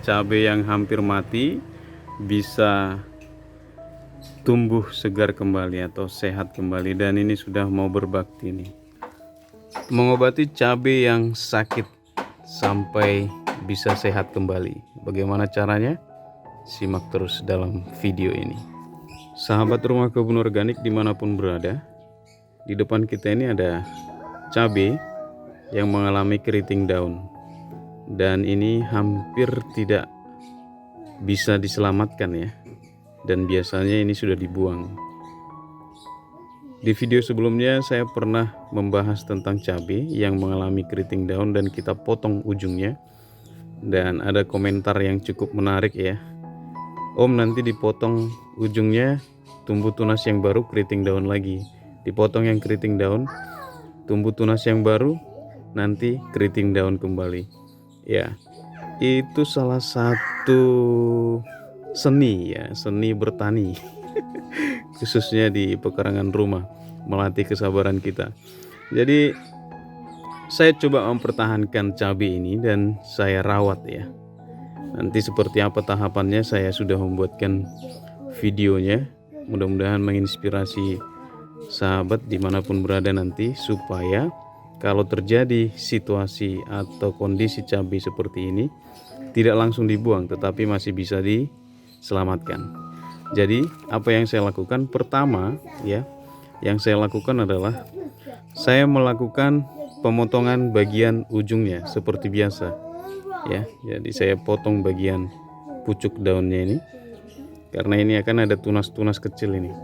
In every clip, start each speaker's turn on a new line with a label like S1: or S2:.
S1: cabai yang hampir mati bisa tumbuh segar kembali atau sehat kembali, dan ini sudah mau berbakti nih, mengobati cabai yang sakit sampai bisa sehat kembali. Bagaimana caranya? Simak terus dalam video ini. Sahabat rumah kebun organik dimanapun berada, di depan kita ini ada cabai yang mengalami keriting daun, dan ini hampir tidak bisa diselamatkan ya, dan biasanya ini sudah dibuang. Di video sebelumnya saya pernah membahas tentang cabai yang mengalami keriting daun dan kita potong ujungnya, dan ada komentar yang cukup menarik ya. Om, nanti dipotong ujungnya tumbuh tunas yang baru, keriting daun lagi. Dipotong yang keriting daun, tumbuh tunas yang baru, nanti keriting daun kembali. Ya, itu salah satu seni ya, seni bertani. Khususnya di pekarangan rumah, melatih kesabaran kita. Jadi saya coba mempertahankan cabai ini dan saya rawat ya. Nanti seperti apa tahapannya saya sudah membuatkan videonya. Mudah-mudahan menginspirasi sahabat dimanapun berada nanti, supaya kalau terjadi situasi atau kondisi cabai seperti ini tidak langsung dibuang, tetapi masih bisa diselamatkan. Jadi apa yang saya lakukan pertama ya, yang saya lakukan adalah saya melakukan pemotongan bagian ujungnya seperti biasa ya. Jadi saya potong bagian pucuk daunnya ini, karena ini akan ada tunas-tunas kecil ini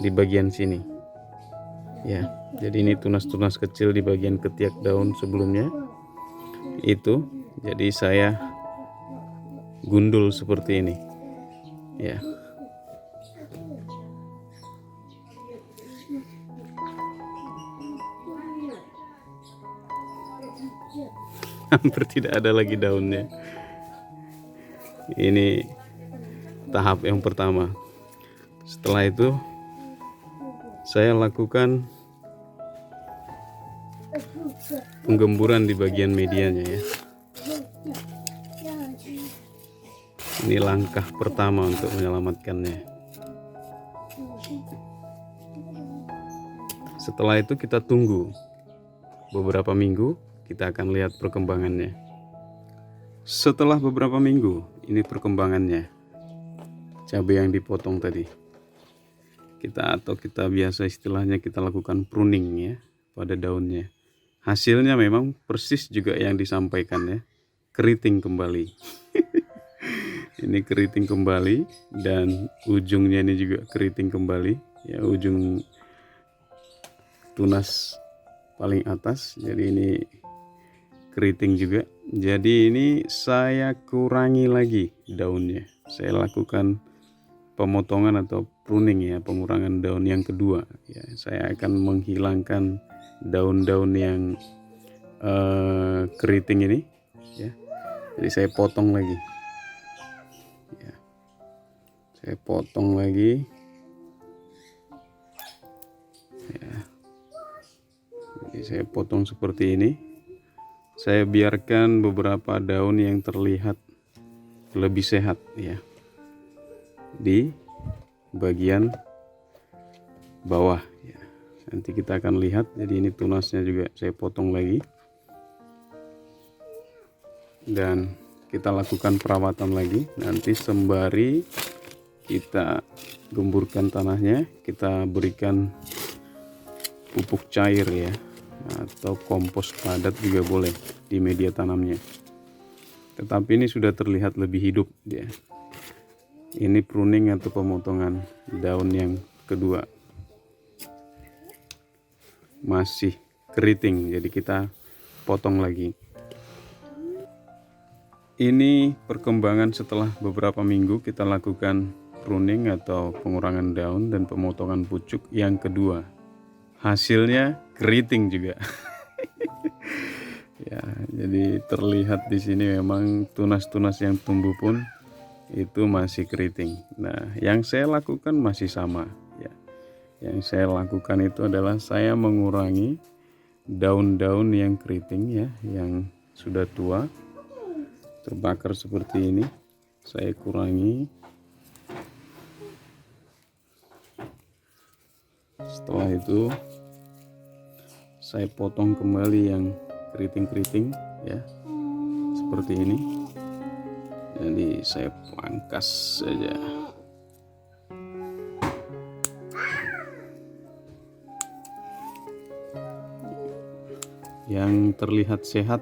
S1: di bagian sini ya. Jadi ini tunas-tunas kecil di bagian ketiak daun sebelumnya itu, jadi saya gundul seperti ini ya. Hampir tidak ada lagi daunnya. Ini tahap yang pertama. Setelah itu saya lakukan penggemburan di bagian medianya ya. Ini langkah pertama untuk menyelamatkannya. Setelah itu kita tunggu beberapa minggu, kita akan lihat perkembangannya. Setelah beberapa minggu, ini perkembangannya cabai yang dipotong tadi. Kita biasa istilahnya kita lakukan pruning ya pada daunnya. Hasilnya memang persis juga yang disampaikan ya, keriting kembali. Ini keriting kembali, dan ujungnya ini juga keriting kembali ya, ujung tunas paling atas. Jadi ini keriting juga. Jadi ini saya kurangi lagi daunnya. Saya lakukan pemotongan atau pruning ya, pengurangan daun yang kedua ya. Saya akan menghilangkan daun-daun yang keriting ini ya. Jadi saya potong lagi ya. Saya potong lagi ya. Jadi saya potong seperti ini. Saya biarkan beberapa daun yang terlihat lebih sehat ya di bagian bawah ya. Nanti kita akan lihat. Jadi ini tunasnya juga saya potong lagi, dan kita lakukan perawatan lagi. Nanti sembari kita gemburkan tanahnya, kita berikan pupuk cair ya, atau kompos padat juga boleh di media tanamnya. Tetapi ini sudah terlihat lebih hidup ya. Ini pruning atau pemotongan daun yang kedua. Masih keriting, jadi kita potong lagi. Ini perkembangan setelah beberapa minggu kita lakukan pruning atau pengurangan daun dan pemotongan pucuk yang kedua. Hasilnya keriting juga. Ya, jadi terlihat di sini memang tunas-tunas yang tumbuh pun itu masih keriting. Nah, yang saya lakukan masih sama ya. Yang saya lakukan itu adalah saya mengurangi daun-daun yang keriting ya, yang sudah tua. terbakar seperti ini. Saya kurangi. Setelah itu saya potong kembali yang keriting-keriting ya, seperti ini. Jadi saya pangkas saja. Yang terlihat sehat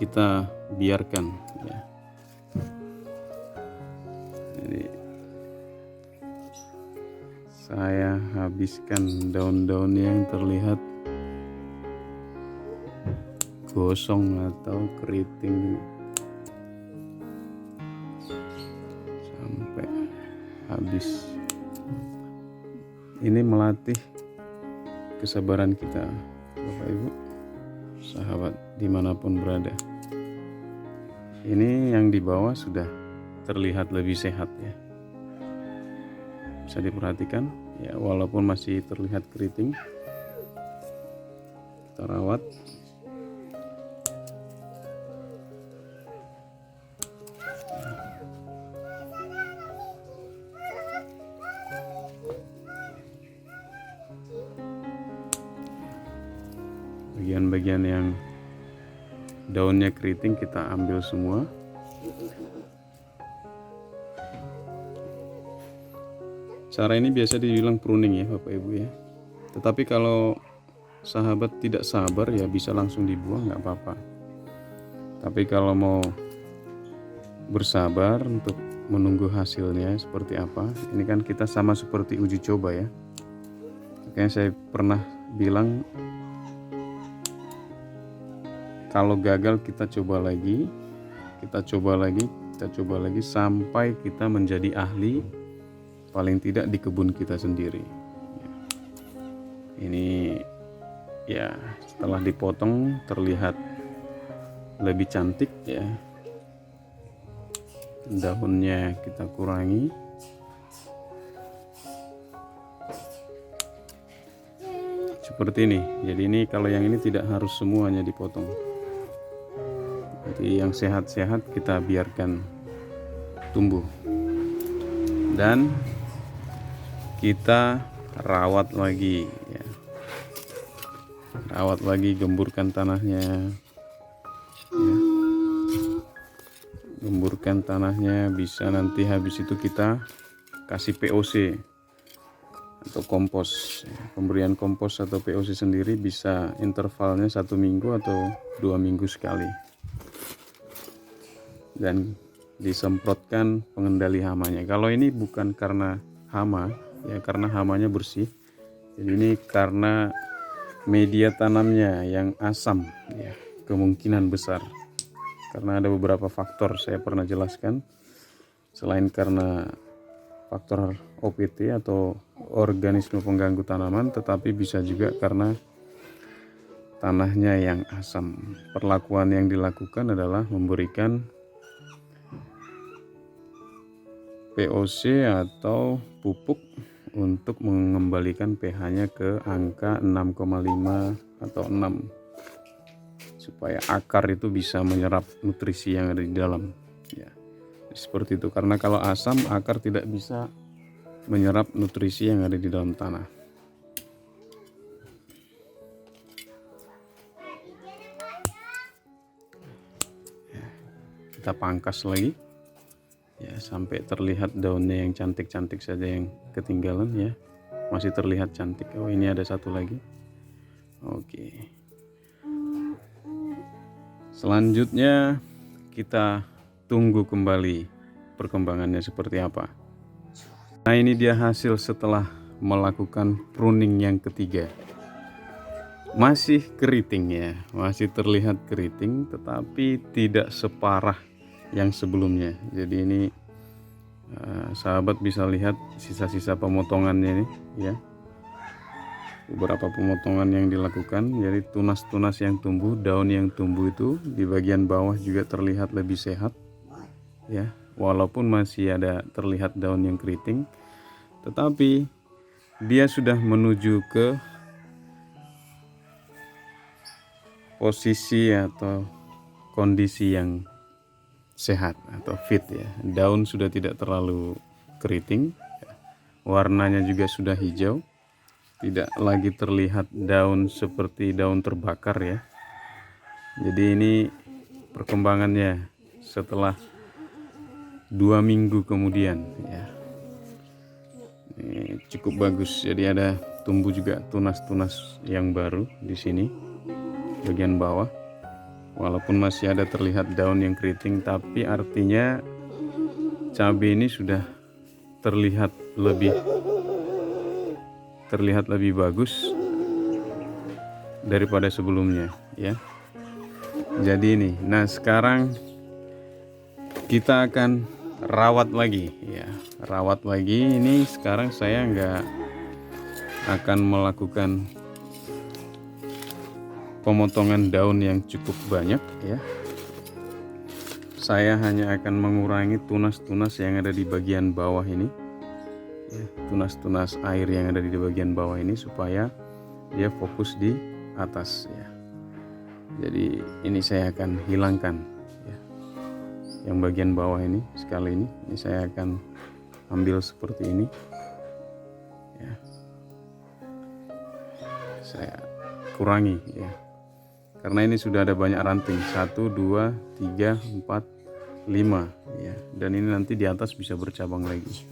S1: kita biarkan ya. Jadi saya habiskan daun-daun yang terlihat gosong atau keriting sampai habis. Ini melatih kesabaran kita, Bapak Ibu, sahabat dimanapun berada. Ini yang di bawah sudah terlihat lebih sehat ya, bisa diperhatikan ya, walaupun masih terlihat keriting. Kita rawat. Bagian-bagian yang daunnya keriting kita ambil semua. Cara ini biasa dibilang pruning ya Bapak Ibu ya. Tetapi kalau sahabat tidak sabar ya bisa langsung dibuang, nggak apa-apa. Tapi kalau mau bersabar untuk menunggu hasilnya seperti apa, ini kan kita sama seperti uji coba ya. Makanya saya pernah bilang, kalau gagal kita coba lagi, kita coba lagi sampai kita menjadi ahli, paling tidak di kebun kita sendiri. Ini ya setelah dipotong terlihat lebih cantik ya. Daunnya kita kurangi. Seperti ini. Jadi ini kalau yang ini tidak harus semuanya dipotong. Jadi yang sehat-sehat kita biarkan tumbuh. Dan kita rawat lagi ya. Rawat lagi, gemburkan tanahnya ya. Gemburkan tanahnya, bisa nanti habis itu kita kasih POC atau kompos ya. Pemberian kompos atau POC sendiri bisa intervalnya 1 minggu atau 2 minggu sekali, dan disemprotkan pengendali hamanya. Kalau ini bukan karena hama ya, karena hamanya bersih. Jadi ini karena media tanamnya yang asam ya, kemungkinan besar. Karena ada beberapa faktor saya pernah jelaskan. Selain karena faktor OPT atau organisme pengganggu tanaman, tetapi bisa juga karena tanahnya yang asam. Perlakuan yang dilakukan adalah memberikan POC atau pupuk untuk mengembalikan pH-nya ke angka 6,5 atau 6, supaya akar itu bisa menyerap nutrisi yang ada di dalam ya. Seperti itu, karena kalau asam akar tidak bisa menyerap nutrisi yang ada di dalam tanah. Ya, kita pangkas lagi ya sampai terlihat daunnya yang cantik-cantik saja yang ketinggalan ya, masih terlihat cantik. Oh, ini ada satu lagi. Oke. Selanjutnya kita tunggu kembali perkembangannya seperti apa. Nah, ini dia hasil setelah melakukan pruning yang ketiga. Masih keriting ya, masih terlihat keriting, tetapi tidak separah yang sebelumnya. Jadi ini sahabat bisa lihat sisa-sisa pemotongannya ini ya. Beberapa pemotongan yang dilakukan, jadi tunas-tunas yang tumbuh, daun yang tumbuh itu di bagian bawah juga terlihat lebih sehat ya, walaupun masih ada terlihat daun yang keriting, tetapi dia sudah menuju ke posisi atau kondisi yang sehat atau fit ya. Daun sudah tidak terlalu keriting, warnanya juga sudah hijau, tidak lagi terlihat daun seperti daun terbakar ya. Jadi ini perkembangannya setelah 2 minggu kemudian ya. Ini cukup bagus. Jadi ada tumbuh juga tunas-tunas yang baru di sini bagian bawah. Walaupun masih ada terlihat daun yang keriting, tapi artinya cabai ini sudah terlihat lebih bagus daripada sebelumnya ya. Jadi ini, nah sekarang kita akan rawat lagi ya, rawat lagi. Ini sekarang saya nggak akan melakukan pemotongan daun yang cukup banyak ya. Saya hanya akan mengurangi tunas-tunas yang ada di bagian bawah ini ya, tunas-tunas air yang ada di bagian bawah ini, supaya dia fokus di atas ya. Jadi ini saya akan hilangkan ya, yang bagian bawah ini. Sekali ini saya akan ambil seperti ini ya, saya kurangi ya, karena ini sudah ada banyak ranting, 1, 2, 3, 4, 5 ya, dan ini nanti di atas bisa bercabang lagi.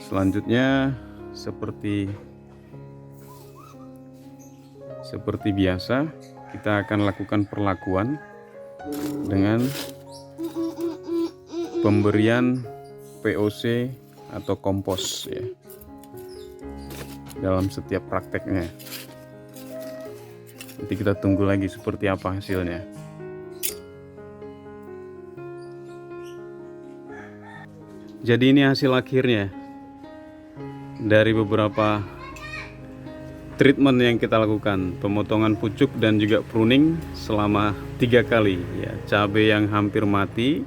S1: Selanjutnya seperti biasa, kita akan lakukan perlakuan dengan pemberian POC atau kompos ya, dalam setiap prakteknya. Nanti kita tunggu lagi seperti apa hasilnya. Jadi ini hasil akhirnya dari beberapa treatment yang kita lakukan, pemotongan pucuk dan juga pruning selama 3 kali ya. Cabai yang hampir mati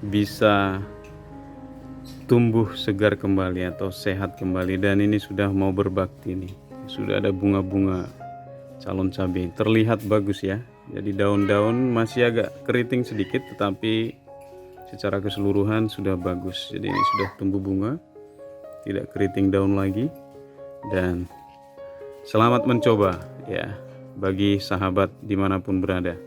S1: bisa tumbuh segar kembali atau sehat kembali, dan ini sudah mau berbakti nih. Sudah ada bunga-bunga calon cabai, terlihat bagus ya. Jadi daun-daun masih agak keriting sedikit, tetapi secara keseluruhan sudah bagus. Jadi ini sudah tumbuh bunga, tidak keriting daun lagi. Dan selamat mencoba ya bagi sahabat dimanapun berada.